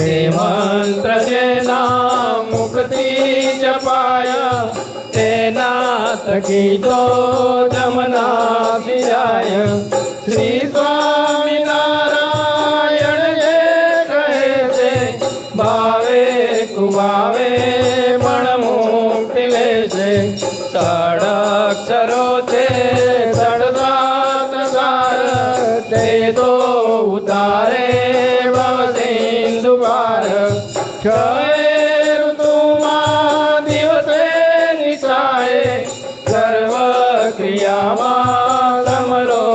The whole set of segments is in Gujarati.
મંત્ર જેના મુખથી જપાય તેના થકી તો જમનાથી જાય. શ્રી સ્વામિનારાયણ જે કહે છે ભાવે કુભાવે મણ મુક્તિ લે છે. સડક્ષરો છે સડસાત સાર તે તો ઉતારે ભવસિંધુ પાર. છ ઋતુમાં દિવસે નિશાળે સર્વ ક્રિયામાં સમરો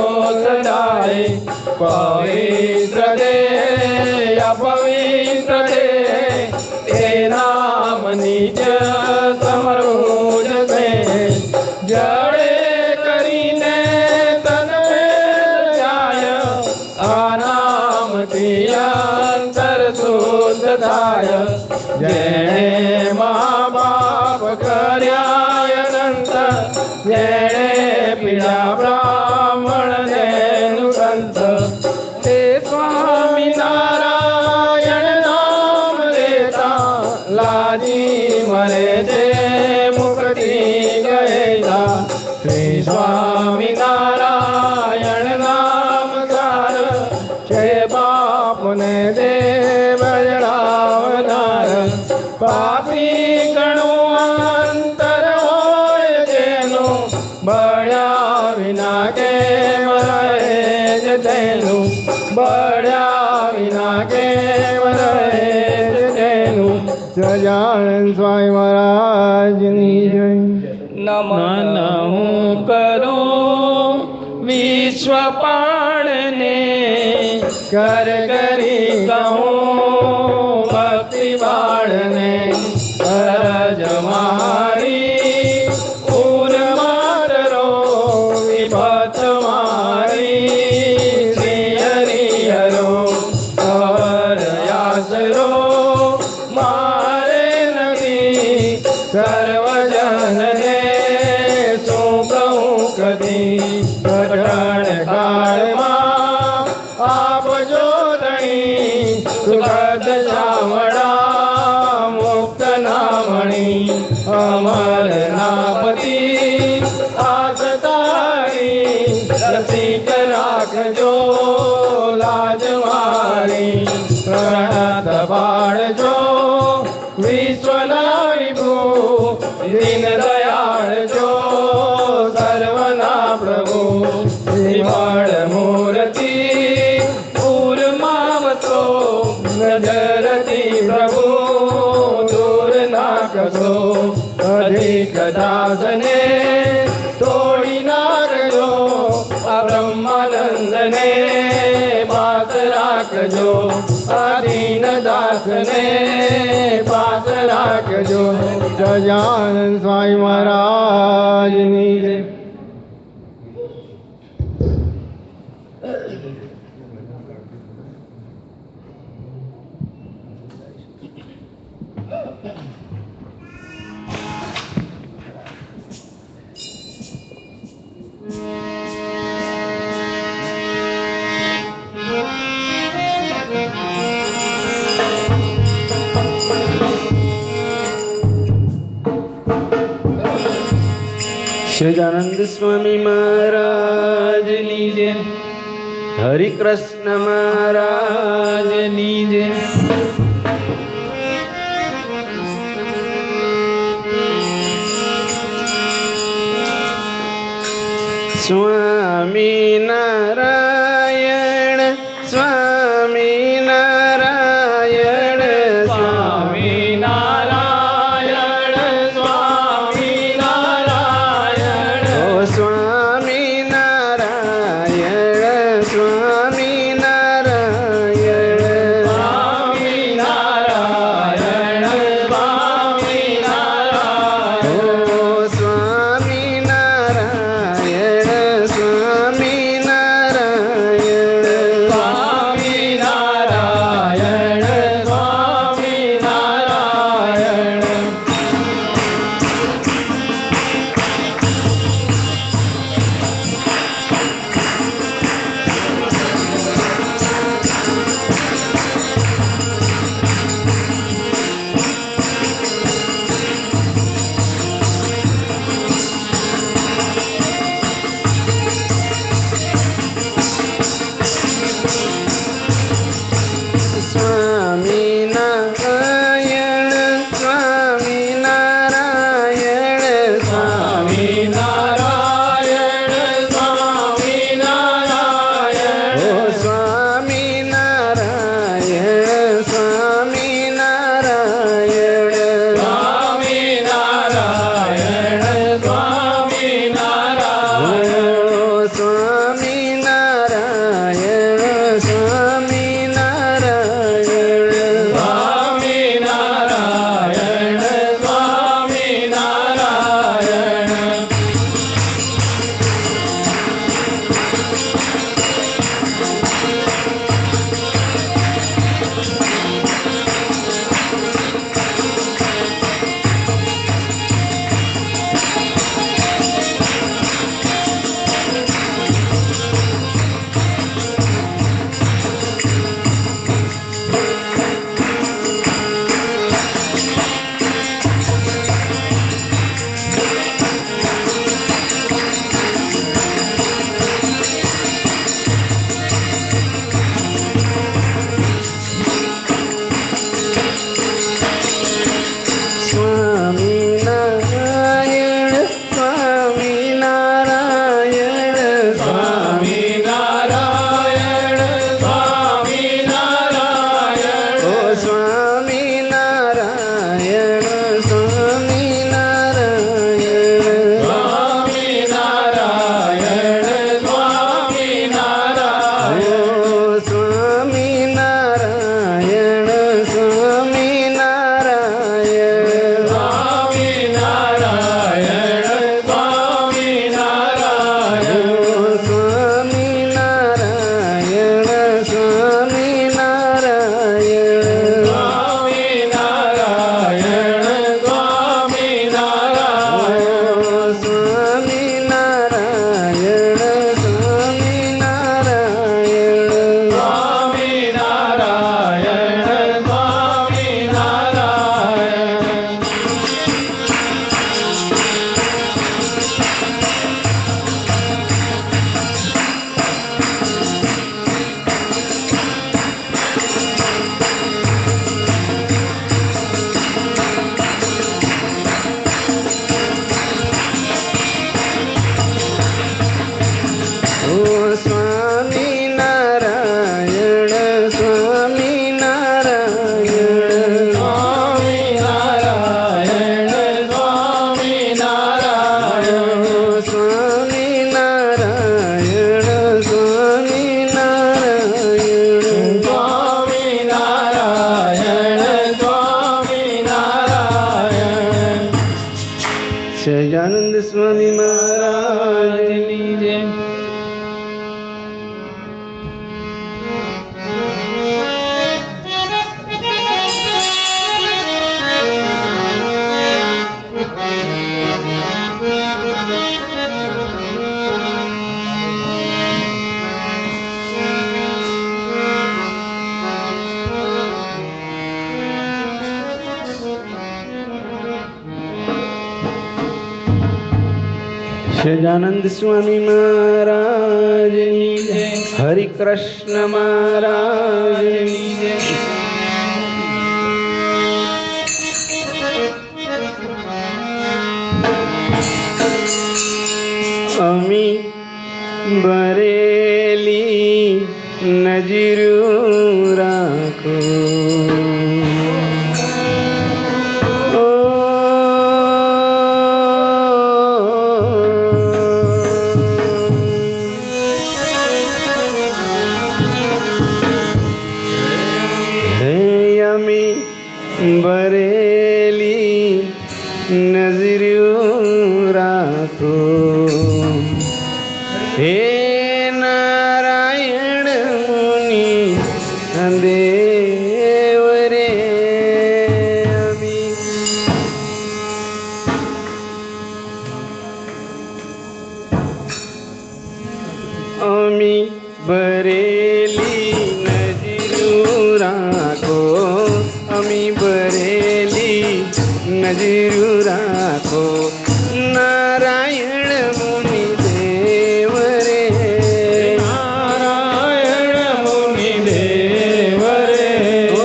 સદાય. પવિત્ર દે અપવિત્ર દે તે નામ નિજ સમરું જ છે. જડે કરીને તન જાય આ નામથી અંતર શુદ્ધ થાય. જેણે મા બાપ કર્યા અનંત જેણે પીડા બ્રાહ્મણને નુસંત તે સ્વામિનારાયણ નામ લેતા લાજી મરે તે મુક્તિ ગયેલા. શ્રી સ્વામિનારાયણ નામ સાર છે બાપને દેવ જણાવનાર. પાપી ઘણું અંતર હોય જેનું બળ્યા વિના કેમ રહે જ તેનું. બળ્યા વિના કેમ રહે જ તેનું. સજાનંદ સ્વામી મહારાજની જય. નમન હું કરું વિશ્વપાળને કર કરી કહું ભક્તિ બાળને. અરજ મારી પૂર મારો વિભત મારી શ્રી હરિહરો હરયાસરો મારે નથી. સર્વજનને શું કહું કદી કઠણ કાળમાં આપજો ધણી. સુખદ શામળા મુક્ત નામણી અમર નાપતિ આસ તારી. રસિક રાખજો લાજ મારી પ્રણત પાડજો વિશ્વના વિભુ. દીન દયાળ જો સર્વના પ્રભુ. વિમળ મૂર્તિ પૂર્માવતો નજરથી પ્રભુ દૂર નાખજો. અધિક દાસને તોડી નાખજો. આ બ્રહ્માનંદને પાસ રાખજો. આદીન દાસને પાસ રાખજો. સજાનંદ સ્વામી મહારાજની જય. સજાનંદ સ્વામી મહારાજની જય. હરિકૃષ્ણ મહારાજની જય. સ્વામી નારાયણ સ્વામી નારાયણ સ્વામી નારાયણ સ્વામી નારાયણ. ઓ સ્વામી નારાયણ સ્વામી નારાયણ સ્વામી નારાયણ સ્વામી નારાયણ. ઓ સ્વામી નારાયણ સ્વામી નારાયણ. સ્વામિનારાયણ સ્વામિનારાયણ સ્વામિનારાયણ સ્વામિનારાયણ ઓ સ્વામિનારાયણ સ્વામિનારાયણ સ્વામિનારાયણ સહજાનંદ સ્વામી મહારાજની જય. સહજાનંદ સ્વામી મહારાજની જય. હરિ કૃષ્ણ મહારાજની જય. અમી બરેલી નજરું રાખો બરેલી નજરું રાખો હે નારાયણ મુનિ દેવ રે અમી બરેલી નજરું રાખો અમી બરેલી નજરું રાખો નારાયણ મુનિ દેવ રે નારાયણ મુનિ દેવ રે ઓ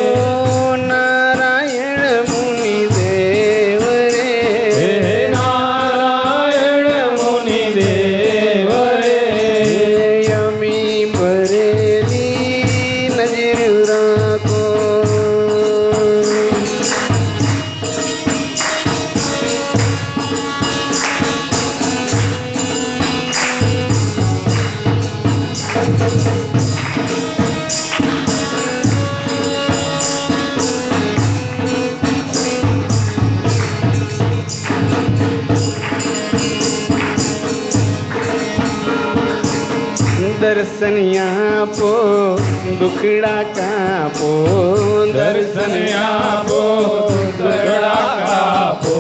દર્શન આપો દુખડા કાપો દર્શન આપો દુખડા કાપો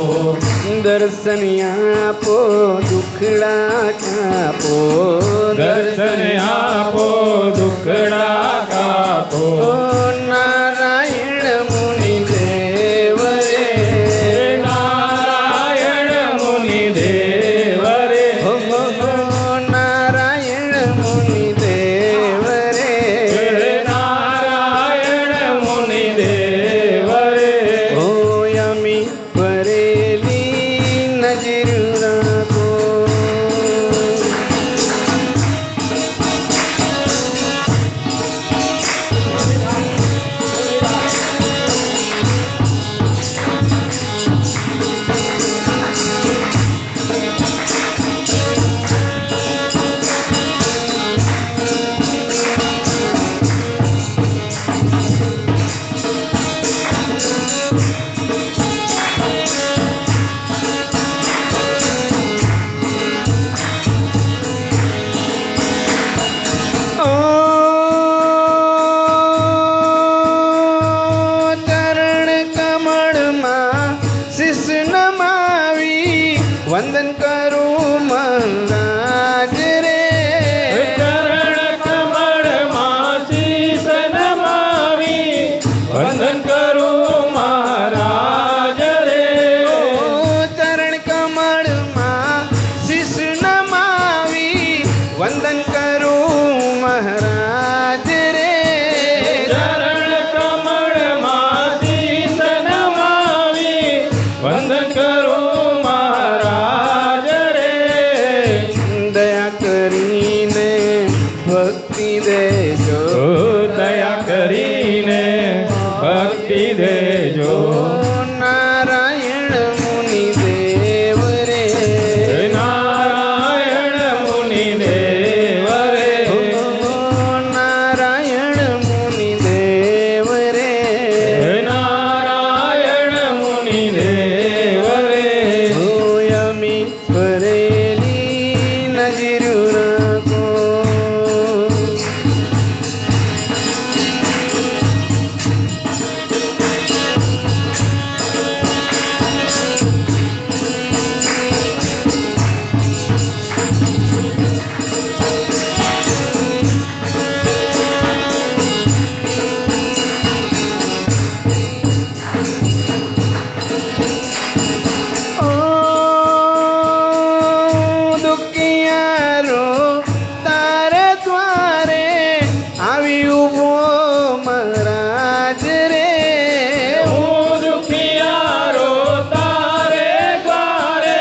દર્શન આપો દુખડા કાપો દર્શન આપો દુખડા કાપો ઓ નારાયણ મુનિ દેવ રે નારાયણ મુનિ દેવ રે હો નારાયણ મુનિ દેવ રે નારાયણ મુનિ દેવ રે ઓ યમી ભરેલી નજર રાખો વંદન કરું મહારાજ રે ચરણ કમળમાં શીશ નમાવી વંદન કરું મહારાજ રે ઓ ચરણ કમળમાં શીશ નમાવી વંદન કરું મહારાજ રે ચરણ કમળમાં શીશ નમાવી વંદન કરું મહારાજ રે દયા કરીને ભક્તિ દેજો દયા કરીને ભક્તિ દેજો નારાયણ મુનિ દેવ રે નારાયણ મુનિ દેવ રે નારાયણ મુનિ દેવ રે નારાયણ મુનિ દેવ રે યમી ભરેલી નજર રાખો ઓ દુખિયારો તારે દ્વારે આવી ઉભો મહારાજ રે હું દુખિયારો તારે દ્વારે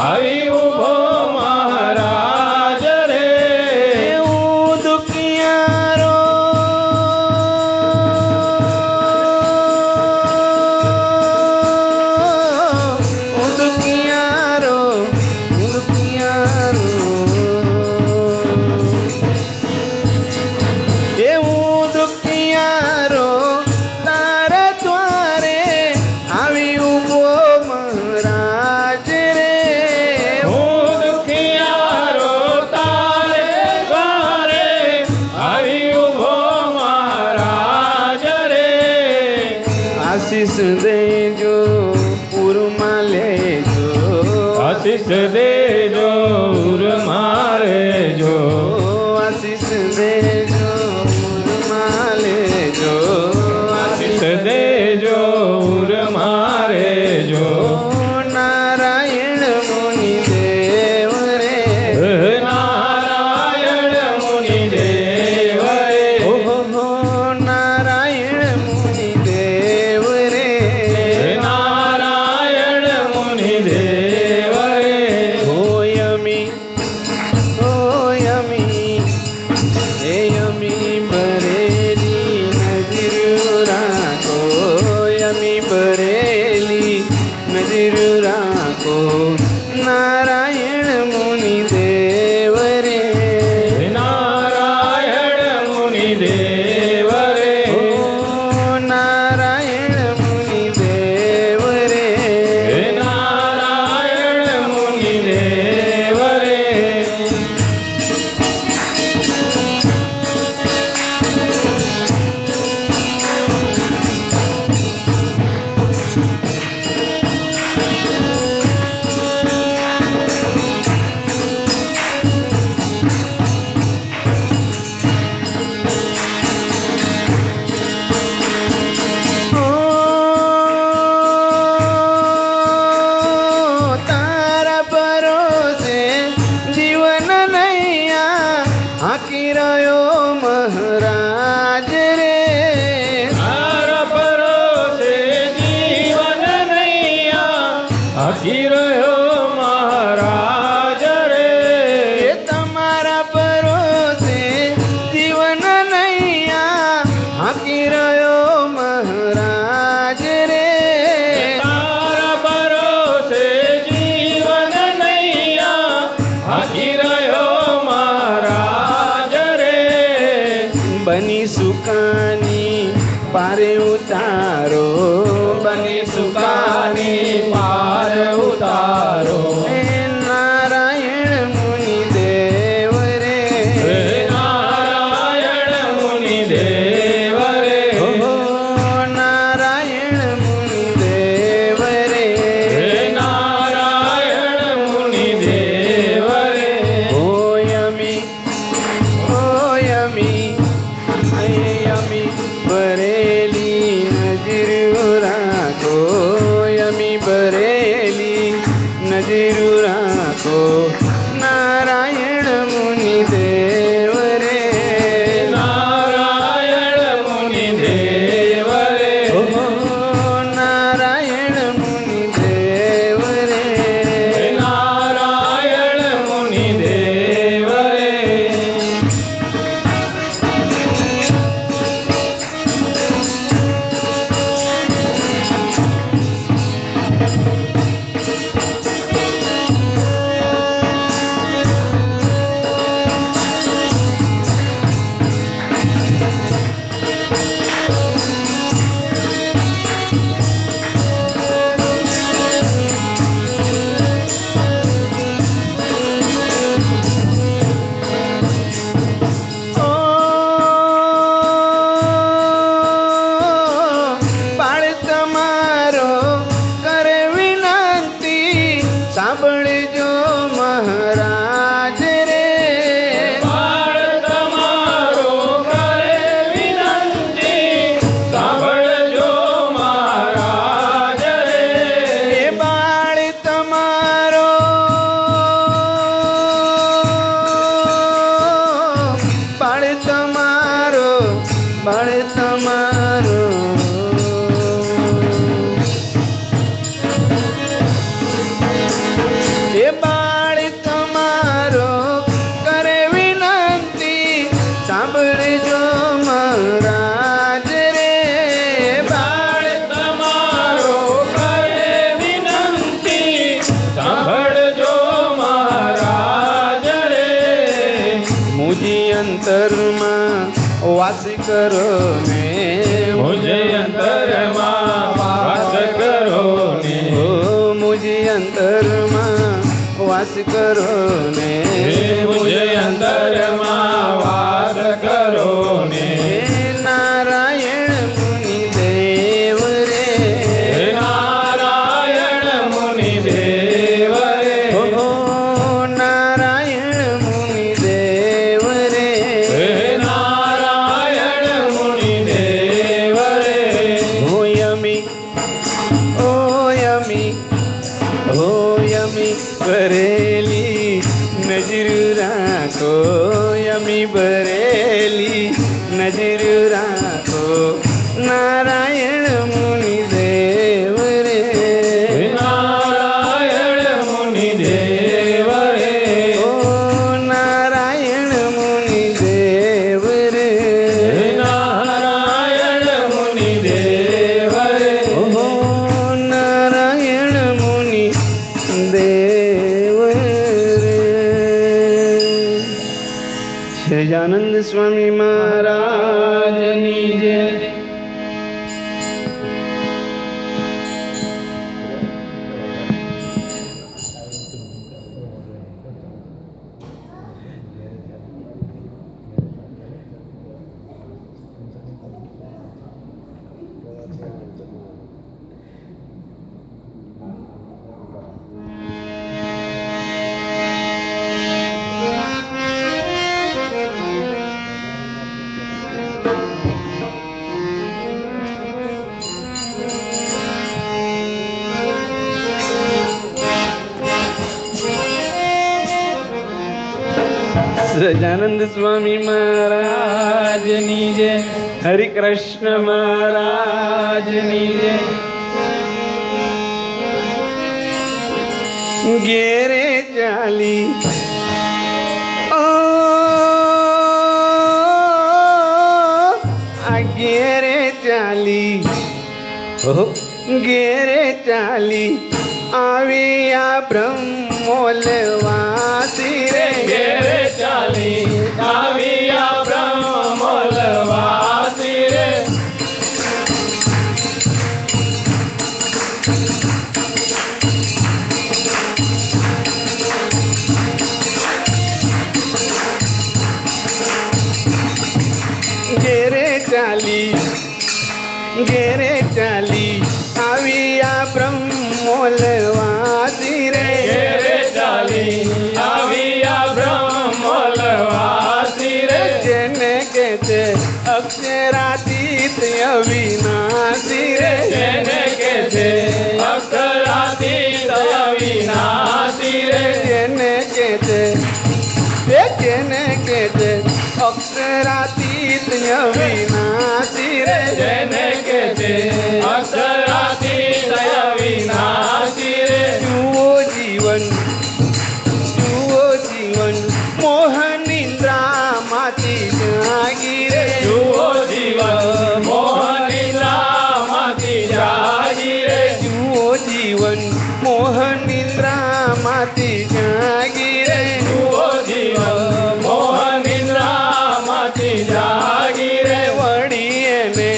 આવી ઊભો મહારાજ રે હું દુખિયારો હું દુખિયારો હું દુખિયારો એ હું દુખિયારો તારા દ્વારે આવી ઉભો મહારાજ રે હું દુખિયારો તારે દ્વારે આવી ઊભો મહારાજ રે આશીષ દેજો પૂરમાં લેજો આશીષ દેજો મારે જો આશીષ દેજો પૂરમાં લેજો આશીષ દેજો મારે જો નારાયણ મુનિ દેવ રે નારાયણ મુનિ દેવ રે ઓહો નારાયણ મુનિ દેવ રે નારાયણ મુનિ દેવ રે ઓ યમી ઓ યમી એ કરો ને મુજ અંતરમાં વાસ કરો ને ઓ મુજ અંતરમાં વાસ કરો ને મુજ અંતરમાં વાસ કરો ને નારાયણ મુનિ દેવ રે નારાયણ મુનિ દેવ રે ઓ નારાયણ મુનિ દેવ રે નારાયણ મુનિ દેવ રે ઓયમી બરેલી નજર રાખો યમી બરેલી નજર રાખો નારાયણ મુનિ દેવ રે નારાયણ મુનિ દેવ રે ઓ નારાયણ મુનિ દેવ રે નારાયણ મુનિ દેવ રે ઓ નારાયણ મુનિ દેવ રે સહજાનંદ સ્વામી મહારાજની જય. સહજાનંદ સ્વામી મહારાજની જય. હરિ કૃષ્ણ મહારાજની જય. ઘેરે ચાલી ઓ આ ઘેરે ચાલી ઓહો ઘેરે ચાલી આવી આ બ્રહ્મોલવાસી રે ઘેરે ચાલી આવ્યા બ્રહ્મોલવાસી રે ઘેરે ચાલી આવી આ બ્રહ્મોલવાસી રે ઘેરે ચાલી આવ્યા બ્રહ્મોલવાસી રે જેને કે છે અક્ષરાતીત અવિનાશી રે જેને કે છે અક્ષરાતીત અવિનાશી રે જેને કે છે અક્ષરાતીત અવિનાશી રે જેને કે છે અક્ષરાતીત અવિનાશી રે જુઓ જીવન મોહ નિદ્રામાંથી જાગી રે જુઓ જીવન મોહ નિદ્રામાંથી જાગી રે જુઓ જીવન મોહ નિદ્રામાંથી જાગી રે જુઓ જીવન મોહ નિદ્રામાંથી જાગી રે વળી એને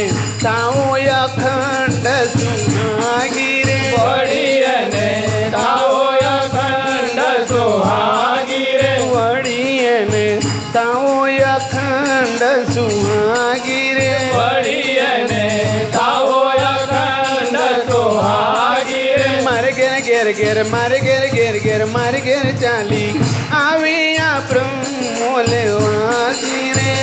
તાવો અખંડ સુહાગી રે વળી અને તાવો અખંડ સુહાગી રે વળી એને તાવો અખંડ સુહાગી રે વળી અને તાવો અખંડ સુહાગી રે મારે ઘેર ચાલી આવી આ બ્રહ્મોલવાસી રે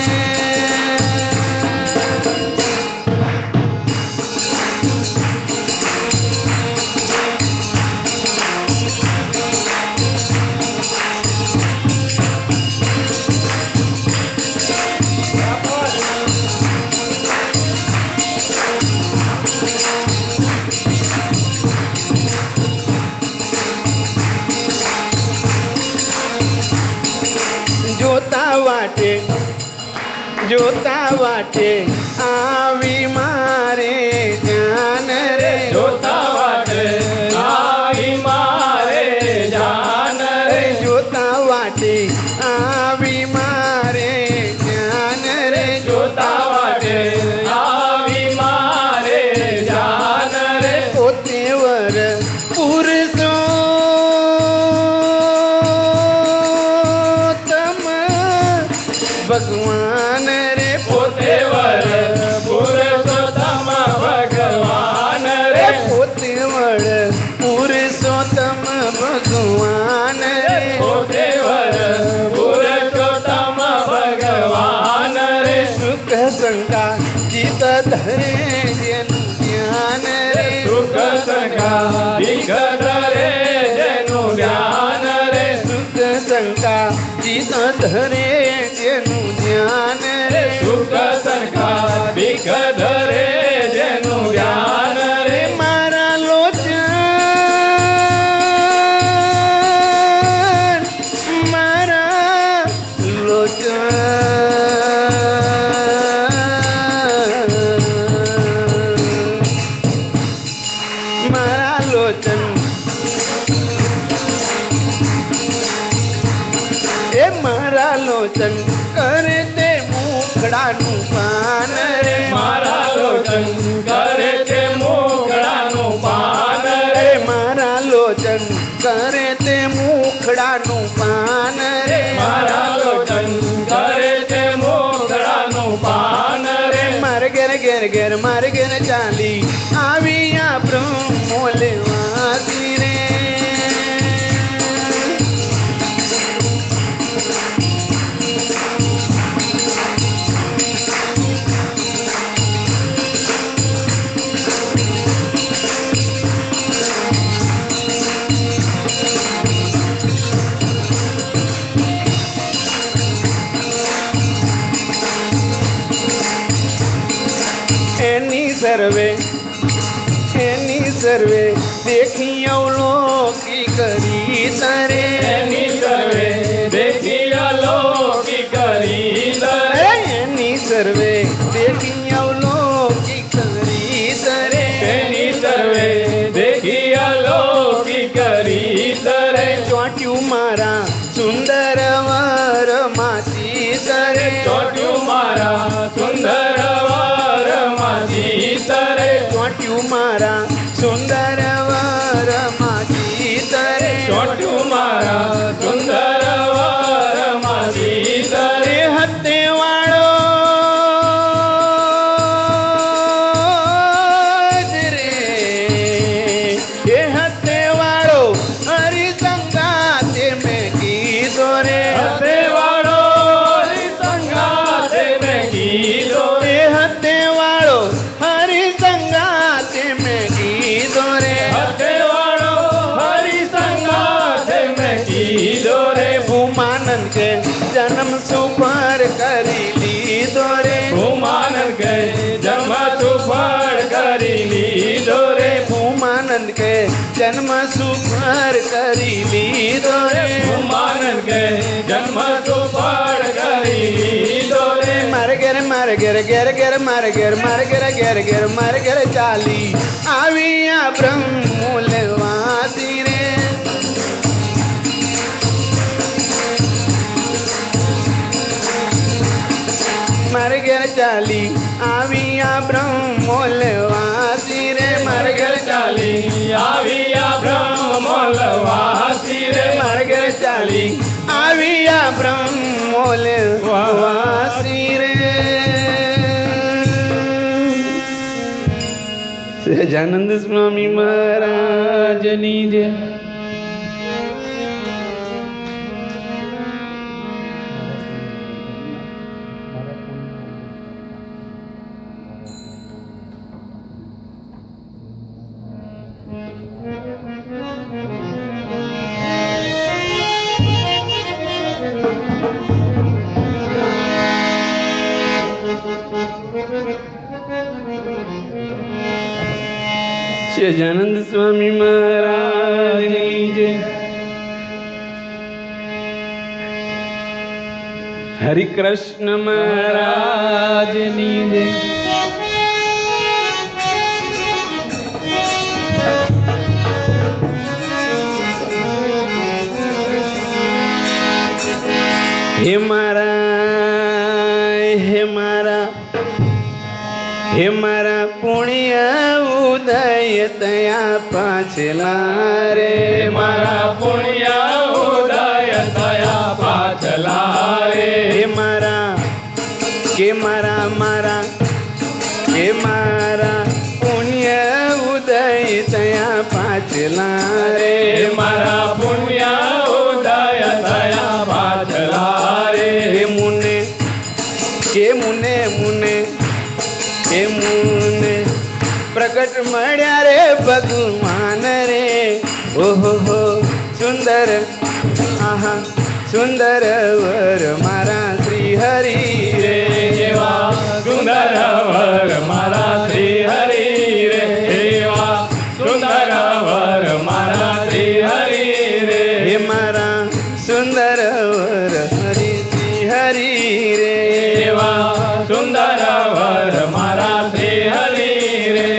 જોતા વાટે આવી મારે જાન રે જોતા વાટે આવી મારે જાન રે જોતા વાટે આવી મારે જાન રે જોતા વાટે સુખ શંકા ભીખ ધરે જેનું ધ્યાન રે સુખ શંકા ચિત્ત ધરે જેનું ધ્યાન રે સુખ શંકા ભીખ ધરે જેનું ધ્યાન રે મારા લોચન મારા લોચન એ મારા લોચન કરે તે મુખડાનું પાન રે મારા લોચન કરે તે મુખડાનું પાન રે મારા લોચન કરે તે મુખડાનું પાન રે મારા લોચન કરે તે મુખડાનું પાન રે મારે ઘેર મારે ઘેર ચાલી આવી આ બ્રહ્મો લેવાતી રે એની સર્વે દેખી અવલોકી કરી તરે એની સર્વે દેખી અલૌકિક કરી તરે એની સર્વે દેખી અવલોકી કરી તરે એની સર્વે દેખી અલૌકિક કરી તરે ચોટ્યું મારા સુંદર વર માથી તરે ચોટ્યું મારા સુંદર વર માંથી તરે ચોટ્યું મારા સુંદર વર માથી તરે ચોટ્યું મારા સુંદર વર માંથી તરે હતે વાળો રે એ હતે વાળો હરિસંગાતે મેં કીધો રે હતે વાળો હરિસંગાતે મેં કીધો એ હતે વાળો હરિસંગાતે મેં કીધો રે હતે વાળો હરિસંગાતે મેં કીધો રે ભૂમાનંદ કે જન્મ સુપર કરી લીધો રે ભૂમાનંદ કે જન્મ સુફળ કરી લીધો રે ભૂમાનંદ કે જન્મ સુપર કરી લીધો રે ભૂમાનંદ કે જન્મ સુફળ કરી લીધો રે મારે ઘેર મારે ઘેર ચાલી આવી આ બ્રહ્મો લેવાતી રે મારે ઘેર ચાલી આવી આ બ્રહ્મો લેવાતી રે મારે ઘેર ચાલી આવી આ બ્રહ્મો લવાસી રે મારે ઘેર ચાલી આવી આ બ્રહ્મો લેવાતી રે સહજાનંદ સ્વામી મહારાજની જય સહજાનંદ સ્વામી મહારાજની જય હરિ કૃષ્ણ મહારાજની જય હે મારા પુણ્ય ઉદય તયા પાછલા રે મારા પુણ્ય ઉદય થયા પાછલા રે હે મારા પુણ્ય ઉદય તયા પાછલા રે મારા પુણ્ય ઉદય થયા પાછલા રે મુને પ્રગટ મળ્યા રે ભગવાન રે ઓહો હો સુંદર આહા સુંદર વર મારા શ્રી હરિ રે એવા સુંદર વર મારા શ્રી હરિ રે એવા સુંદર વર મારા શ્રી હરિ રે હે મારા સુંદર વર હરિ શ્રી હરિ રે એવા સુંદર વર મારા શ્રી હરિ રે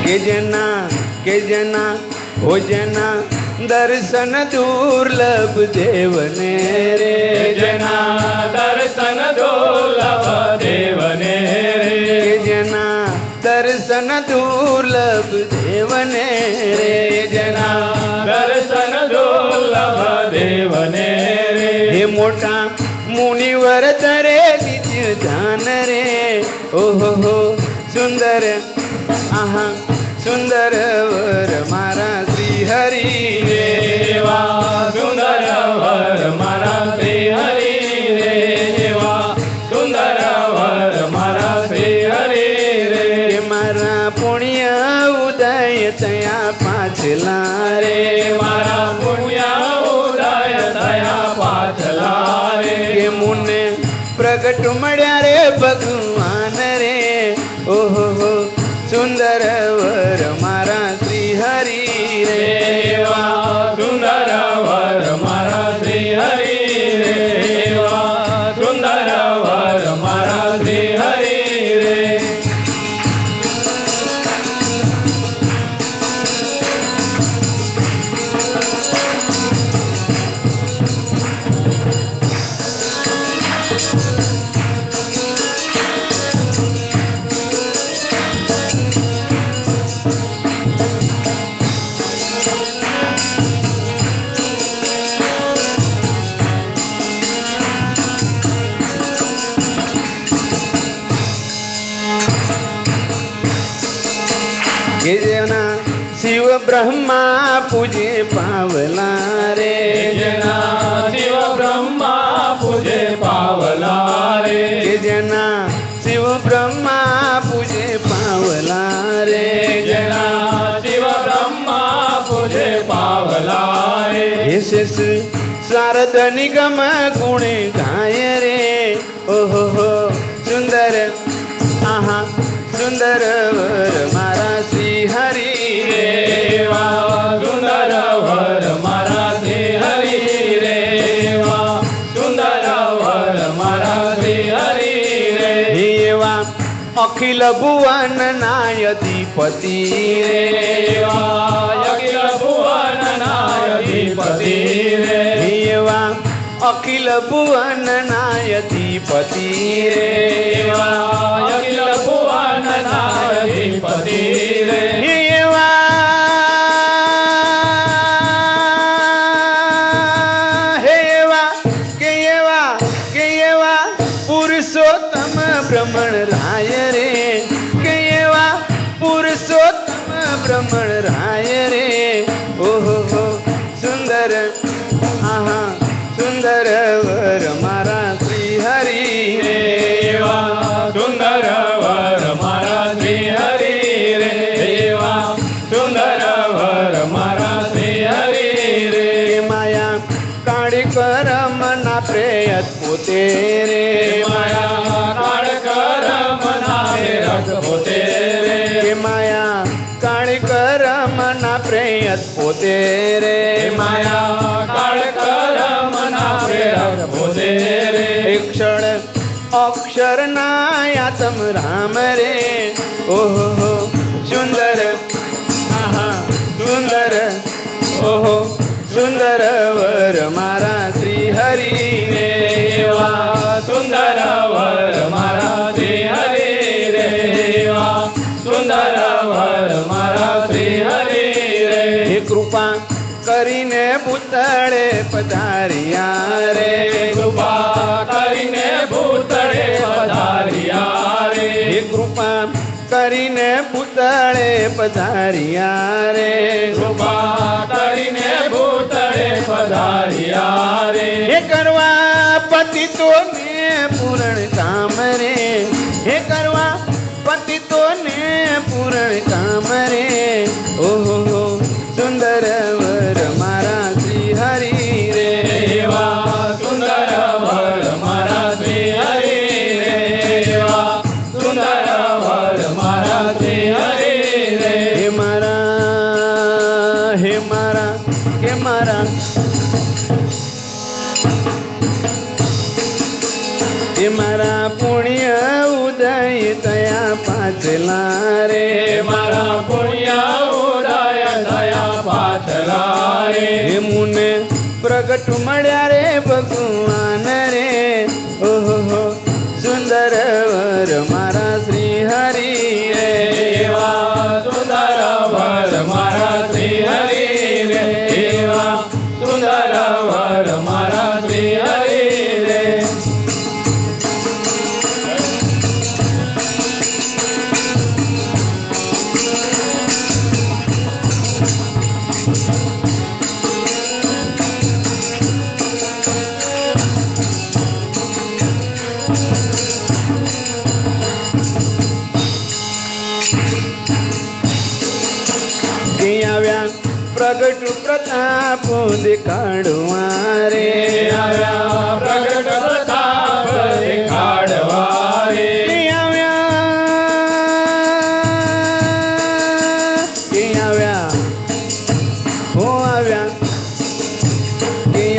હે જેના કે જેના હો જેના દર્શન દુર્લભ દેવને રે જેના દર્શન દુર્લભ દેવને રે કે જેના દર્શન દુર્લભ દેવને રે જેના દર્શન દુર્લભ દેવને રે હે મોટા મુનિવર તરે નિત્ય ધ્યાન રે ઓહો હો સુંદર આહા સુંદર વર મારા શ્રી હરિ રે એવા સુંદર વર મારા શ્રી હરિ રે એવા સુંદર વર મારા શ્રી હરિ રે હે મારા પુણ્ય ઉદય તયા પાછલા રે મારા પુણ્ય ઉદય થયા પાછલા રે કે મુને પ્રગટ મળ્યા રે ભગવાન રે ઓહો હો સુંદર વર મારા શ્રી હરિ રે એવા સુંદર વર મારા શ્રી હરિ રે એવા સુંદર વર મારા શ્રી હરિ રે કે જેના શિવ બ્રહ્મા પૂજે પાવલા રે જેના શિવ બ્રહ્મા પૂજે પાવલા રે કે જેના શિવ બ્રહ્મા પૂજે પાવલા રે જેના શિવ બ્રહ્મા પૂજે પાવલા રે હે શેષ શારદ નિગમ ગુણે ગાય રે ઓહો હો સુંદર આહા સુંદર વર મારા શ્રી હરિ રે એવા સુંદર વર મારા શ્રી હરિ રે એવા સુંદર વર મારા શ્રી હરિ રે હે એવા અખિલ ભુવન નાયધિપતિ રે એવા અખિલ ભુવન નાયધિપતિ રે હે એવા અખિલ ભુવન નાયધિપતિ રે એવા અખિલ ભુવન નાયધિપતિ રે હે એવા હે એવા કે એવા પુરુષોત્તમ ભ્રમણ રાય રે કે એવા પુરુષોત્તમ ભ્રમણ રાય રે ઓહો હો સુંદર આહા સુંદર વર મારા શ્રી હરિ રે એવા સુંદર વર મારા શ્રી હરિ રે એવા સુંદર વર મારા શ્રી હરિ રે માયા કાળી કરમ ના પ્રેયત પોતે રે માયા કાળ કરમ નાય રખ પોતે રે માયા કાળી કરમ ના પ્રેયત પોતે રે માયા કાળ કરમ ના પ્રેરક પોતે રે ક્ષણ અક્ષર નાયાતમ રામ રે ઓહો હો સુંદર આહા સુંદર ઓહો સુંદર વર મારા શ્રી હરિ રે એવા સુંદર વર મારા શ્રી હરિ રે એવા સુંદર વર મારા શ્રી હરિ રે હે કૃપા કરીને પુતળે પધાર્યા રે કૃપા કરીને ભૂતળે પધાર્યા રે હે કૃપા કરીને પુતળે પધાર્યા રે કૃપા કરીને ભૂતળે પધાર્યા રે હે કરવા પતિતોને પૂરણ કામ રે હે કરવા પતિતોને પૂરણ કામ રે ઓહો હો સુંદર વર મારા શ્રી હરિ રે એવા સુંદર વર મારા શ્રી હરિ રે એવા સુંદર વર મારા શ્રી હરિ રે હે મારા હે મારા હે મારા હે મારા પુણ્ય ઉદય તયા પાછલા રે મારા પુણ્ય ઉદય થયા પાછલા રે હે મુને પ્રગટ મળ્યા રે ભગવાન રે ઓહો હો સુંદર વર મારા શ્રી હરિ રે એવા સુંદર વર મારા શ્રી હરિ રે એવા સુંદર વર મારા શ્રી હરિ રે આવ્યા પ્રગટ પ્રતાપ દેખાડવા રે આવ્યા પ્રગટ પ્રતાપ દેખાડવા રે આવ્યા હો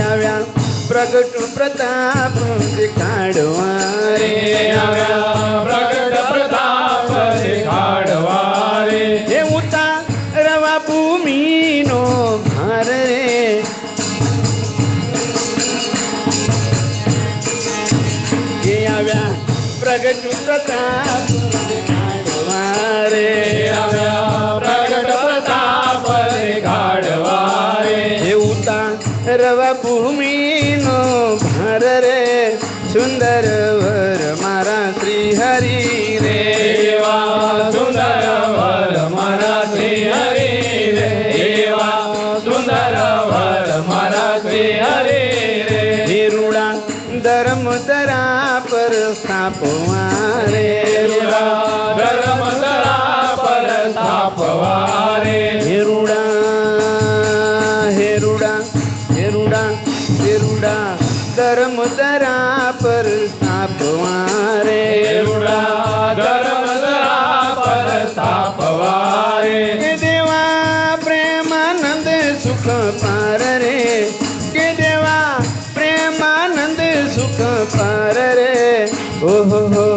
આવ્યા પ્રગટ પ્રતાપ દેખાડવા રે આવ્યા પ્રગટ પ્રતાપ દેખાડવા રે હે ઉતારવા ભૂમિનો ભાર રે હે આવ્યા પ્રગટ પ્રતાપ દેખાડવા રે આવ્યા પ્રગટ પ્રતાપ દેખાડવા રે હે ઉતારવા ભૂમિનો ભાર રે સુંદર વર મારા શ્રી હરિ રે એવા સુંદર વર મારા શ્રી હરિ રે એવા સુંદર વર મારા શ્રી હરિ રે નિરૂડા ધર્મ ધરા પર સ્થાપવા રે ધર્મ ધરા પર સ્થાપવા રે હેરુડા ધર્મ ધરા પર સ્થાપવા રે ધર્મ ધરા પર સ્થાપવા રે કે દેવા પ્રેમાનંદ સુખ પાર રે કે દેવા પ્રેમાનંદ સુખ પાર રે ઓહો હો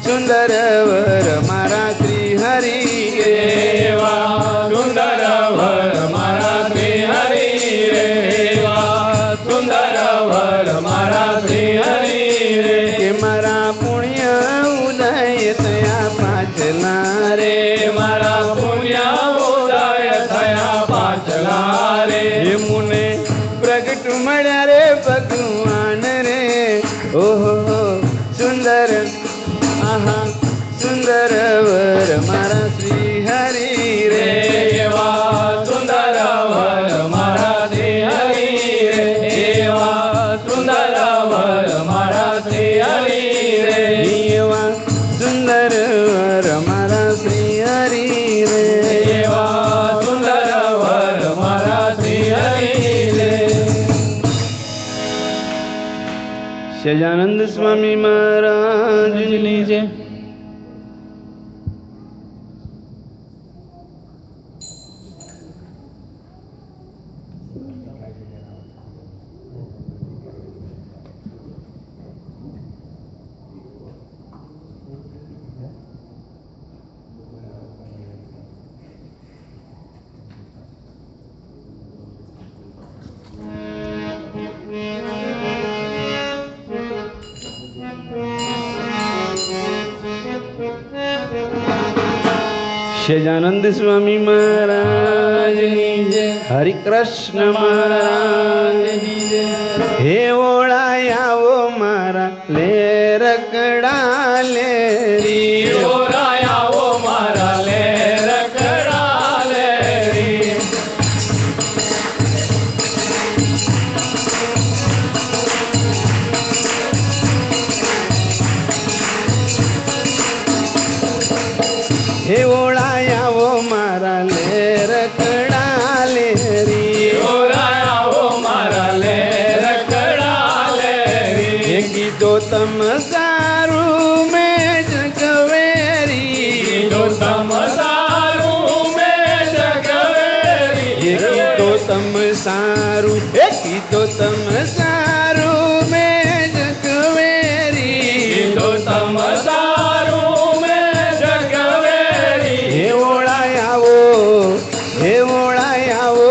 સુંદર વર મારા શ્રી હરિ રે એવા સુંદર વર મારા શ્રી હરિ રે એવા સુંદર વર મારા શ્રી હરિ રે કે મારા પુણ્ય ઉદય તયા પાછલા રે મારા પુણ્ય ઉદય થયા પાછલા રે હે મુને પ્રગટ મળ્યા રે ભગવાન રે ઓહો હો સુંદર આહા સુંદર વર મારા શ્રી હરિ રે એવા સુંદર વર મારા શ્રી હરિ રે એવા સુંદર વર મારા શ્રી હરિ રે એવા સુંદર વર મારા શ્રી હરિ રે એવા સુંદર વર મારા શ્રી હરિ રે સહજાનંદ સ્વામી મહારાજની જય સહજાનંદ સ્વામી મહારાજની જય હરિ કૃષ્ણ મહારાજની જય હે ઓળાય આવો મારા લે રકડા લે રી ઓરાયાઓ મારા લે રખડા લે રી કીધો તમ સારું મેં જગવેરી કીધો તમ સારું મેં જગવેરી કીધો તમ સારું કીધો તમ સારું મેં જગવેરી કીધો તમ સારું મેં જગવેરી હે ઓળાય આવો હે ઓળાય આવો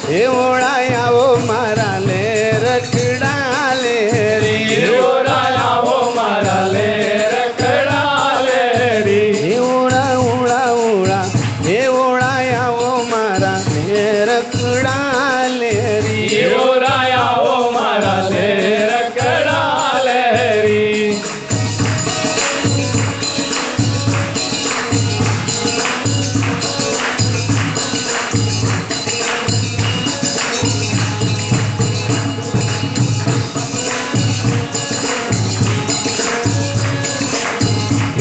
હે ઓળાય આવો મારા લે રખડા લે રી ઓરાયાવો મારા લે રખડા લેરી હે ઓળા ઓળા ઓળા હે ઓળાય આવો મારા લે રખડા લે રી ઓરાયાવો મારા લે રખડા લેરી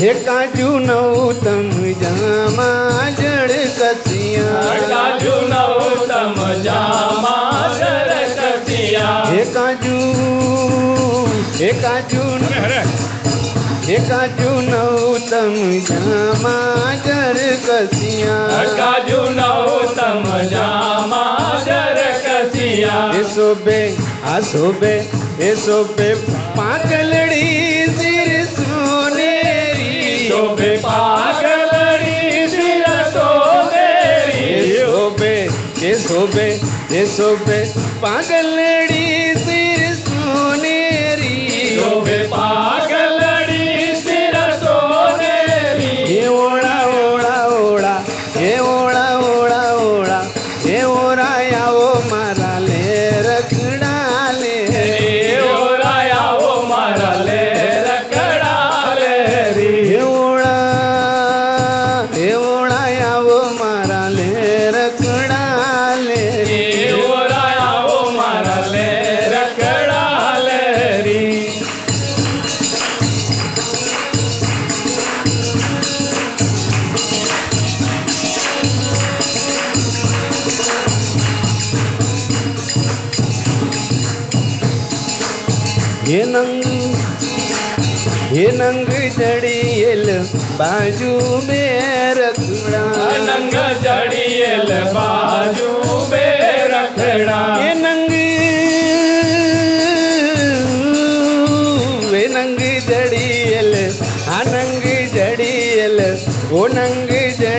હે કાજુ નવ તમ જામા જળ કસિયા કાજુ નવ તમ જામા સરકતિયા હે કાજુ હે કાજુ હે કાજુ નવ તમ જામા જળ કસિયા કાજુ નવ તમ જામા સરકતિયા એ શોભે આ શોભે એ શોભે પાંકલડી સિર સોનેરી શોભે પાગલડી શિર એ સોનેરી શોભે એ શોભે એ શોભે પાંકલડી સિર સોનેરી શોભે પાગલડી શિર સોનેરી હે ઓળા ઓળા ઓળા હે ઓળા ઓળા ઓળા હે ઓરાય આવો મારા લે રખડા લે ઓરાયાવો મારા લે રખડા લેરી હે ઓળાય આવો મારા લે રખડા લે ઓરાયાવો મારા લે રખડા લેરી હે નંગ જડીએલ બાજુ બે રખડા નંગ જડીએલ બાજુ બે રખડા હે નંગ જડીએલ આ નંગ જડીએલ ઓ નંગ